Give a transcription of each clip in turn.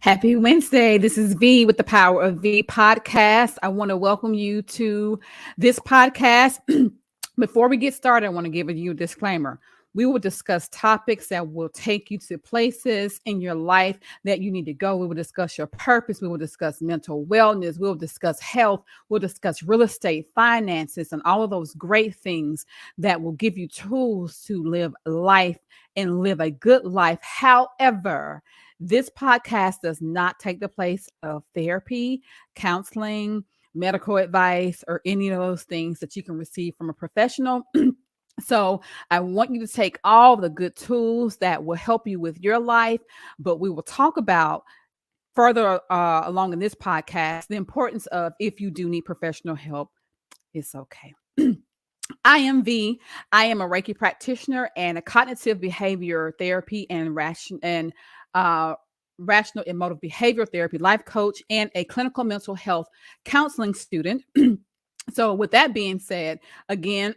Happy Wednesday. This is V with the Power of V podcast. I want to welcome you to this podcast. Before we get started, I want to give you a disclaimer. We will discuss topics that will take you to places in your life that you need to go. We will discuss your purpose. We will discuss mental wellness. We'll discuss health. We'll discuss real estate, finances, and all of those great things that will give you tools to live life and live a good life. However, this podcast does not take the place of therapy, counseling, medical advice, or any of those things that you can receive from a professional. So I want you to take all the good tools that will help you with your life, but we will talk about further along in this podcast, the importance of if you do need professional help, it's okay. I am V. I am a Reiki practitioner and a cognitive behavior therapy and rational emotive behavior therapy life coach and a clinical mental health counseling student. So with that being said, again,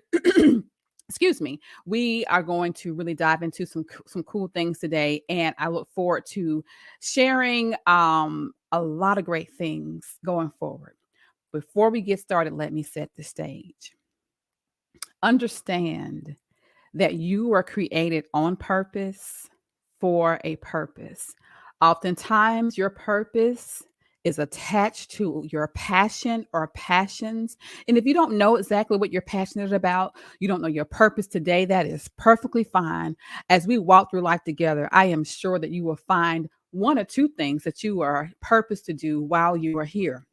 excuse me, we are going to really dive into some cool things today, and I look forward to sharing a lot of great things going forward. Before we get started, let me set the stage. Understand that you are created on purpose for a purpose. Oftentimes, your purpose is attached to your passion or passions. And if you don't know exactly what you're passionate about, you don't know your purpose today, that is perfectly fine. As we walk through life together, I am sure that you will find one or two things that you are purposed to do while you are here.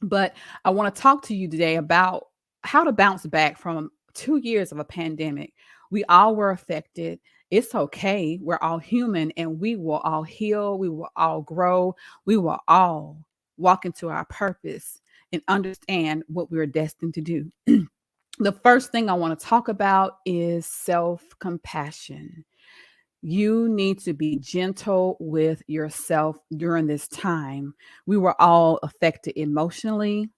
But I want to talk to you today about how to bounce back from 2 years of a pandemic. We all were affected. It's okay. We're all human and we will all heal. We will all grow. We will all walk into our purpose and understand what we're destined to do. The first thing I want to talk about is self-compassion. You need to be gentle with yourself during this time. We were all affected emotionally,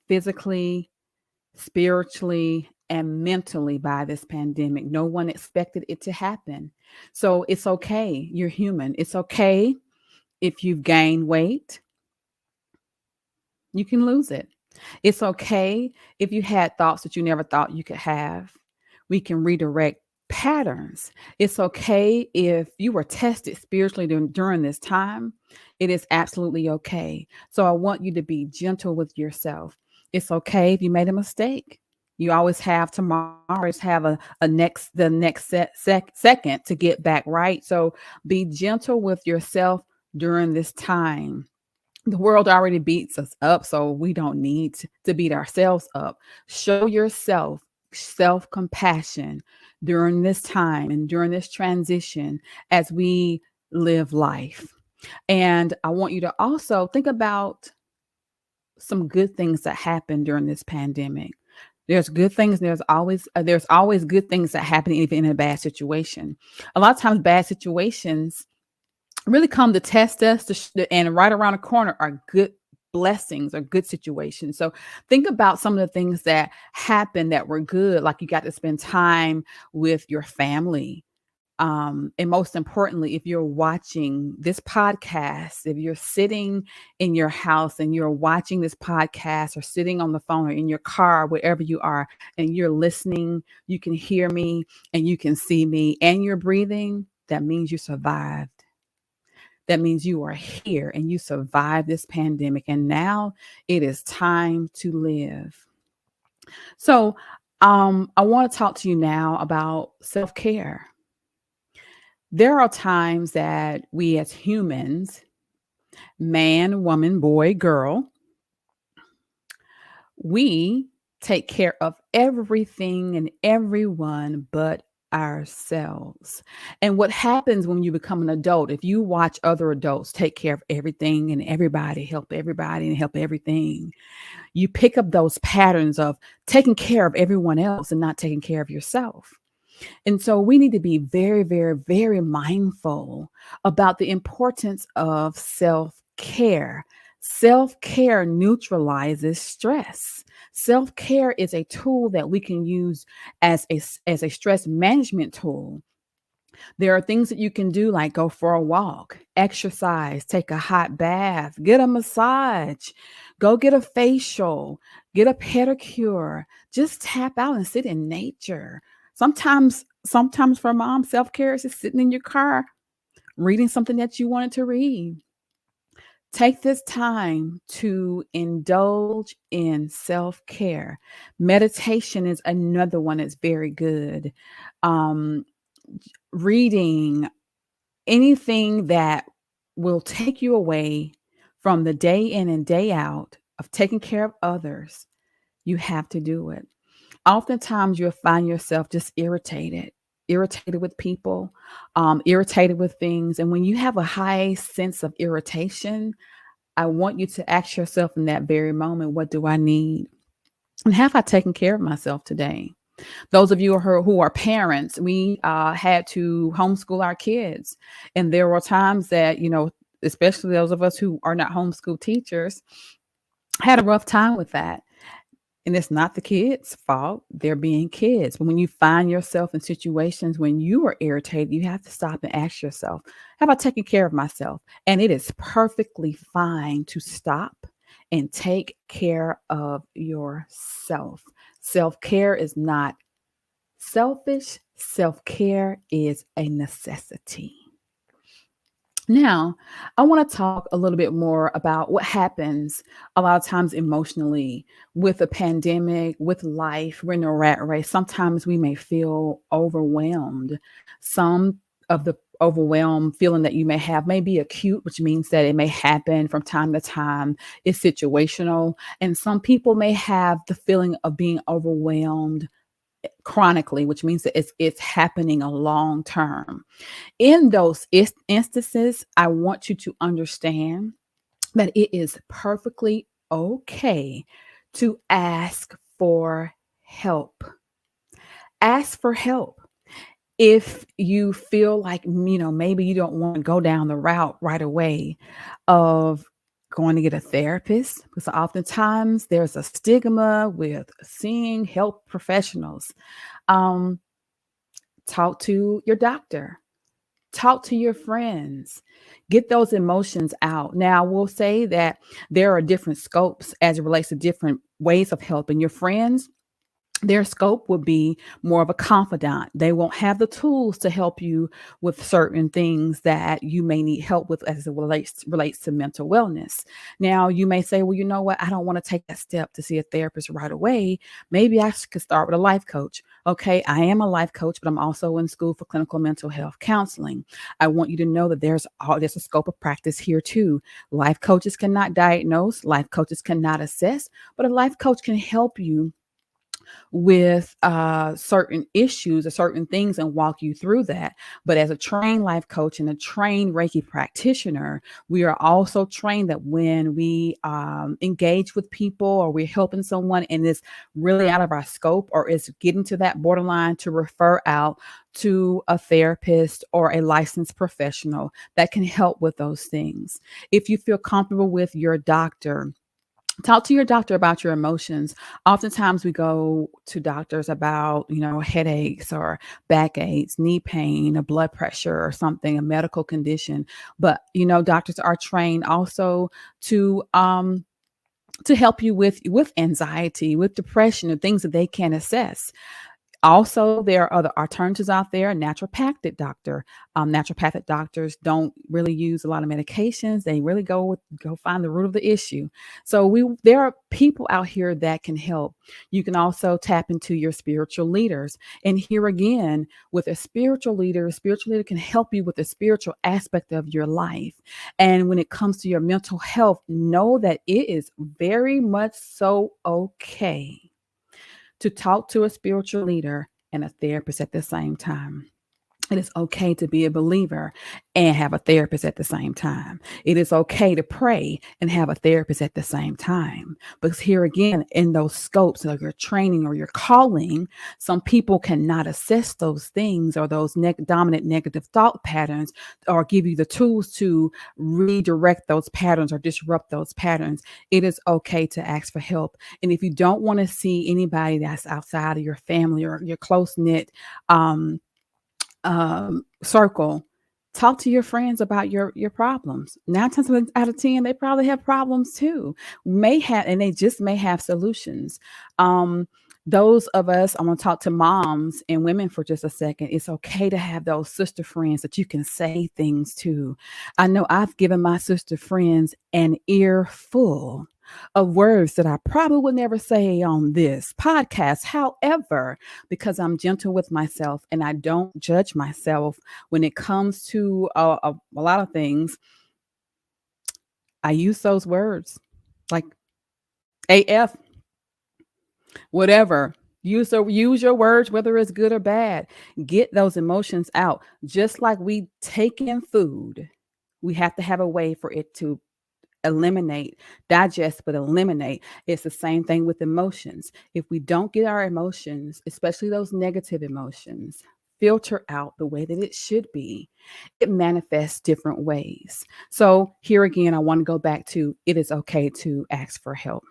physically, spiritually, and mentally by this pandemic. No one expected it to happen. So it's okay. You're human. It's okay if you've gained weight, you can lose it. It's okay if you had thoughts that you never thought you could have. We can redirect patterns. It's okay if you were tested spiritually during this time. It is absolutely okay. So I want you to be gentle with yourself. It's okay if you made a mistake. You always have tomorrow, always have the next second to get back right. So be gentle with yourself during this time. The world already beats us up, so we don't need to beat ourselves up. Show yourself self-compassion during this time and during this transition as we live life. And I want you to also think about some good things that happened during this pandemic. There's good things. There's always good things that happen even in a bad situation. A lot of times, bad situations really come to test us, and right around the corner are good blessings or good situations. So think about some of the things that happened that were good, like you got to spend time with your family. And most importantly, if you're watching this podcast, if you're sitting in your house and you're watching this podcast or sitting on the phone or in your car, wherever you are, and you're listening, you can hear me and you can see me and you're breathing, that means you survived. That means you are here and you survived this pandemic. And now it is time to live. So I want to talk to you now about self-care. There are times that we as humans, man, woman, boy, girl, we take care of everything and everyone but ourselves. And what happens when you become an adult, if you watch other adults take care of everything and everybody and help everything, you pick up those patterns of taking care of everyone else and not taking care of yourself. And so we need to be very, very, very mindful about the importance of self-care. Self-care neutralizes stress. Self-care is a tool that we can use as a stress management tool. There are things that you can do like go for a walk, exercise, take a hot bath, get a massage, go get a facial, get a pedicure, just tap out and sit in nature. Sometimes for mom, self-care is just sitting in your car reading something that you wanted to read. Take this time to indulge in self-care. Meditation is another one that's very good. Um, Reading, anything that will take you away from the day in and day out of taking care of others, you have to do it. Oftentimes, you'll find yourself just irritated with people, irritated with things. And when you have a high sense of irritation, I want you to ask yourself in that very moment, what do I need? And have I taken care of myself today? Those of you who are parents, we had to homeschool our kids. And there were times that, especially those of us who are not homeschool teachers, had a rough time with that. And it's not the kids' fault. They're being kids. But when you find yourself in situations when you are irritated, you have to stop and ask yourself, have I taken care of myself? And it is perfectly fine to stop and take care of yourself. Self care is not selfish, self care is a necessity. Now, I want to talk a little bit more about what happens a lot of times emotionally with a pandemic, with life. We're in a rat race. Sometimes we may feel overwhelmed. Some of the overwhelmed feeling that you may have may be acute, which means that it may happen from time to time. It's situational. And some people may have the feeling of being overwhelmed chronically, which means that it's happening a long term. In those instances, I want you to understand that it is perfectly okay to ask for help. Ask for help. If you feel like, maybe you don't want to go down the route right away of going to get a therapist, because oftentimes there's a stigma with seeing health professionals. Um, Talk to your doctor, talk to your friends, get those emotions out. Now, we'll say that there are different scopes as it relates to different ways of helping your friends. Their scope will be more of a confidant. They won't have the tools to help you with certain things that you may need help with as it relates to mental wellness. Now, you may say, well, you know what? I don't want to take that step to see a therapist right away. Maybe I could start with a life coach. Okay, I am a life coach, but I'm also in school for clinical mental health counseling. I want you to know that there's a scope of practice here too. Life coaches cannot diagnose, life coaches cannot assess, but a life coach can help you with certain issues or certain things and walk you through that. But as a trained life coach and a trained Reiki practitioner, we are also trained that when we engage with people or we're helping someone and it's really out of our scope or is getting to that borderline, to refer out to a therapist or a licensed professional that can help with those things. If you feel comfortable with your doctor, talk to your doctor about your emotions. Oftentimes we go to doctors about, headaches or backaches, knee pain, a blood pressure or something, a medical condition. But, doctors are trained also to help you with anxiety, with depression, and things that they can assess. Also, there are other alternatives out there. Naturopathic doctors don't really use a lot of medications. They really go find the root of the issue. So there are people out here that can help. You can also tap into your spiritual leaders. And here again, with a spiritual leader can help you with the spiritual aspect of your life. And when it comes to your mental health, know that it is very much so okay to talk to a spiritual leader and a therapist at the same time. It is okay to be a believer and have a therapist at the same time. It is okay to pray and have a therapist at the same time. Because here again, in those scopes of your training or your calling, some people cannot assess those things or those dominant negative thought patterns or give you the tools to redirect those patterns or disrupt those patterns. It is okay to ask for help. And if you don't want to see anybody that's outside of your family or your close knit, circle, talk to your friends about your problems. 9 times out of 10, they probably have problems too. May have, and they just may have solutions. Um, those of us, I'm gonna talk to moms and women for just a second. It's okay to have those sister friends that you can say things to. I know I've given my sister friends an earful of words that I probably would never say on this podcast. However, because I'm gentle with myself and I don't judge myself when it comes to a lot of things, I use those words like AF, whatever. Use your words, whether it's good or bad. Get those emotions out. Just like we take in food, we have to have a way for it to eliminate, digest, but eliminate. It's the same thing with emotions. If we don't get our emotions, especially those negative emotions, filter out the way that it should be, it manifests different ways. So, here again, I want to go back to it is okay to ask for help.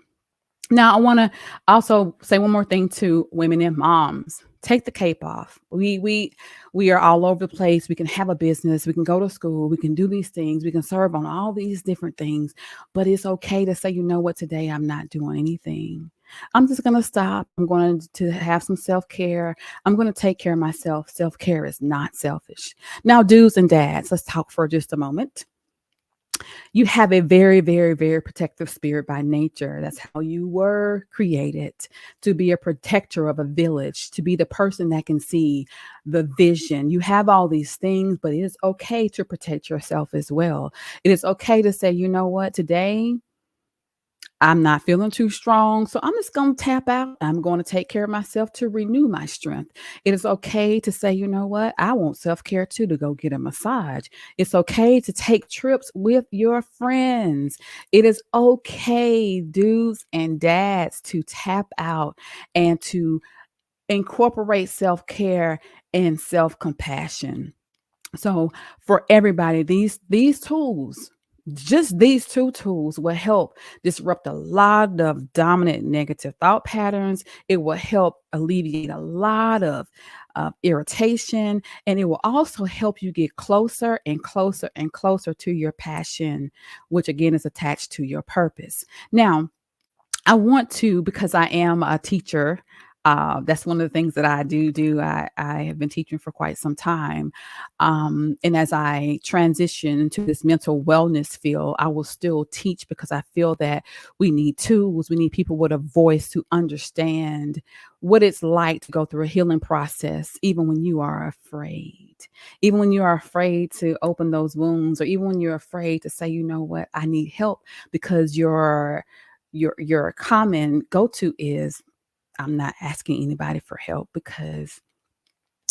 Now, I want to also say one more thing to women and moms. Take the cape off. We are all over the place. We can have a business. We can go to school. We can do these things. We can serve on all these different things. But it's okay to say, you know what, today I'm not doing anything. I'm just going to stop. I'm going to have some self care. I'm going to take care of myself. Self care is not selfish. Now, dudes and dads, let's talk for just a moment. You have a very, very, very protective spirit by nature. That's how you were created, to be a protector of a village, to be the person that can see the vision. You have all these things, but it is okay to protect yourself as well. It is okay to say, you know what, today I'm not feeling too strong. So I'm just going to tap out. I'm going to take care of myself to renew my strength. It is okay to say, you know what? I want self care too, to go get a massage. It's okay to take trips with your friends. It is okay, dudes and dads, to tap out and to incorporate self care and self compassion. So for everybody, these tools, just these two tools will help disrupt a lot of dominant negative thought patterns. It will help alleviate a lot of irritation, and it will also help you get closer and closer and closer to your passion, which again is attached to your purpose. Now, I want to, because I am a teacher. That's one of the things that I do. I have been teaching for quite some time. And as I transition into this mental wellness field, I will still teach because I feel that we need tools. We need people with a voice to understand what it's like to go through a healing process, even when you are afraid, even when you are afraid to open those wounds, or even when you're afraid to say, you know what, I need help, because your common go-to is, I'm not asking anybody for help because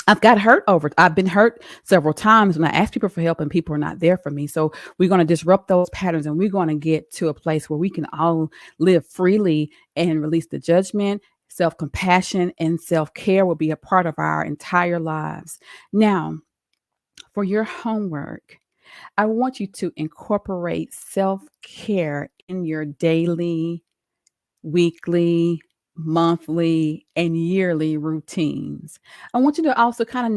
I've been hurt several times when I ask people for help and people are not there for me. So we're going to disrupt those patterns, and we're going to get to a place where we can all live freely and release the judgment. Self-compassion and self-care will be a part of our entire lives. Now, for your homework, I want you to incorporate self-care in your daily, weekly, monthly, and yearly routines. I want you to also kind of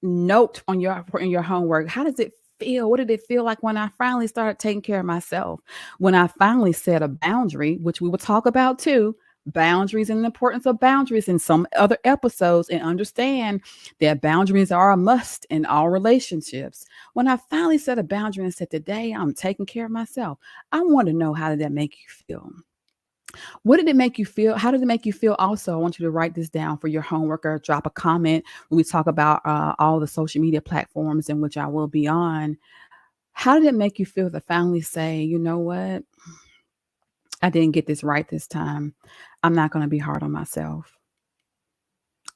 note on your in your homework. How does it feel? What did it feel like when I finally started taking care of myself? When I finally set a boundary, which we will talk about too. Boundaries and the importance of boundaries in some other episodes, and understand that boundaries are a must in all relationships. When I finally set a boundary and said, today I'm taking care of myself, I want to know, how did that make you feel? What did it make you feel? How did it make you feel? Also, I want you to write this down for your homework, or drop a comment when we talk about all the social media platforms in which I will be on. How did it make you feel to finally say, you know what? I didn't get this right this time. I'm not going to be hard on myself.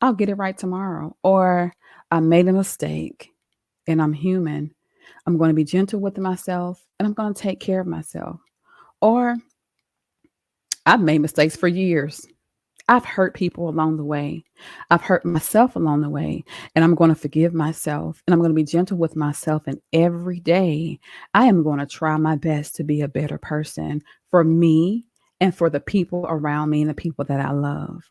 I'll get it right tomorrow. Or I made a mistake and I'm human. I'm going to be gentle with myself and I'm going to take care of myself. Or I've made mistakes for years. I've hurt people along the way. I've hurt myself along the way, and I'm going to forgive myself, and I'm going to be gentle with myself. And every day I am going to try my best to be a better person for me and for the people around me and the people that I love.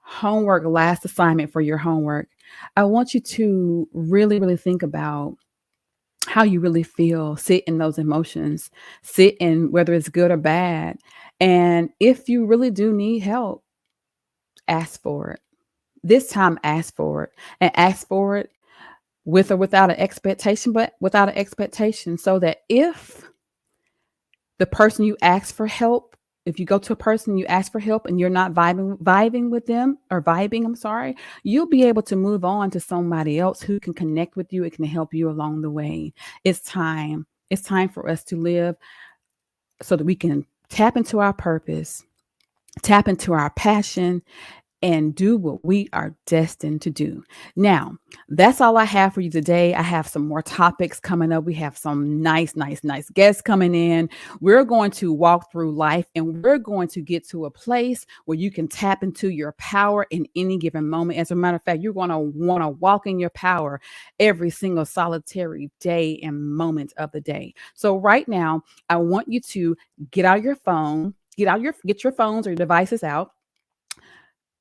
Homework, last assignment for your homework. I want you to really, really think about how you really feel, sit in those emotions, sit in whether it's good or bad. And if you really do need help, ask for it. This time, ask for it and ask for it with or without an expectation, but without an expectation so that if the person you ask for help, if you go to a person you ask for help and you're not vibing with them or vibing, I'm sorry, you'll be able to move on to somebody else who can connect with you. It can help you along the way. It's time. It's time for us to live so that we can tap into our purpose, tap into our passion, and do what we are destined to do. Now, that's all I have for you today. I have some more topics coming up. We have some nice guests coming in. We're going to walk through life and we're going to get to a place where you can tap into your power in any given moment. As a matter of fact, you're going to want to walk in your power every single solitary day and moment of the day. So right now, I want you to get out your phone, get your phones or your devices out.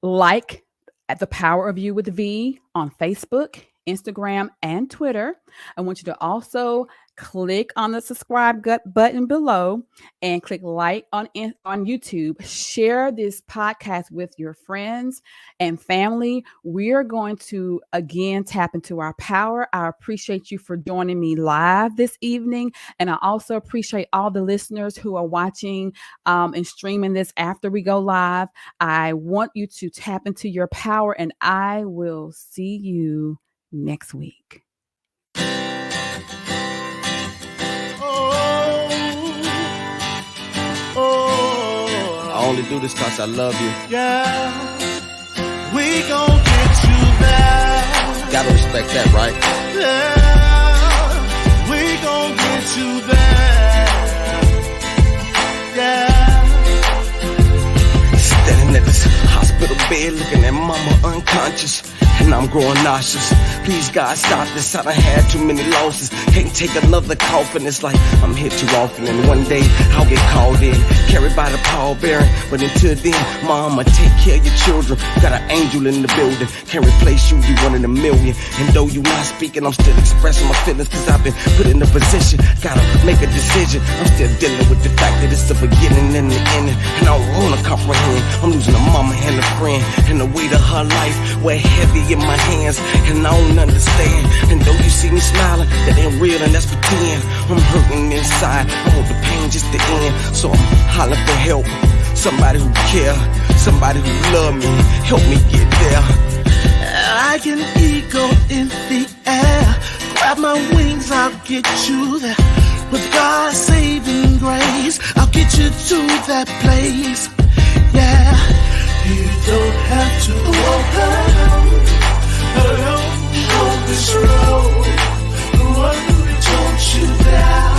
Like at the Power of You with VEE on Facebook, Instagram, and Twitter. I want you to also click on the subscribe button below and click like on YouTube. Share this podcast with your friends and family. We're going to again tap into our power. I appreciate you for joining me live this evening. And I also appreciate all the listeners who are watching and streaming this after we go live. I want you to tap into your power and I will see you next week. I only do this cause I love you. Yeah, we gon' get you there. Gotta respect that, right? Yeah, we gon' get you there. Yeah. Standing at this hospital bed looking at mama unconscious. And I'm growing nauseous. Please God stop this, I done had too many losses. Can't take another coffin, it's like I'm hit too often. And one day I'll get called in, carried by the pallbearer. But until then, mama, take care of your children. Got an angel in the building, can't replace you, you one in a million. And though you not speaking, I'm still expressing my feelings. Cause I've been put in a position, gotta make a decision. I'm still dealing with the fact that it's the beginning and the ending. And I don't wanna comprehend, I'm losing a mama and a friend. And the weight of her life, weigh heavy in my hands, and I don't understand. And though you see me smiling, that ain't real and that's pretend. I'm hurting inside, I want the pain just to end. So I'm hollering for help, somebody who care, somebody who love me, help me get there. Like an eagle in the air, grab my wings, I'll get you there. With God's saving grace, I'll get you to that place. Yeah, you don't have to walk alone on this road. The one who told you that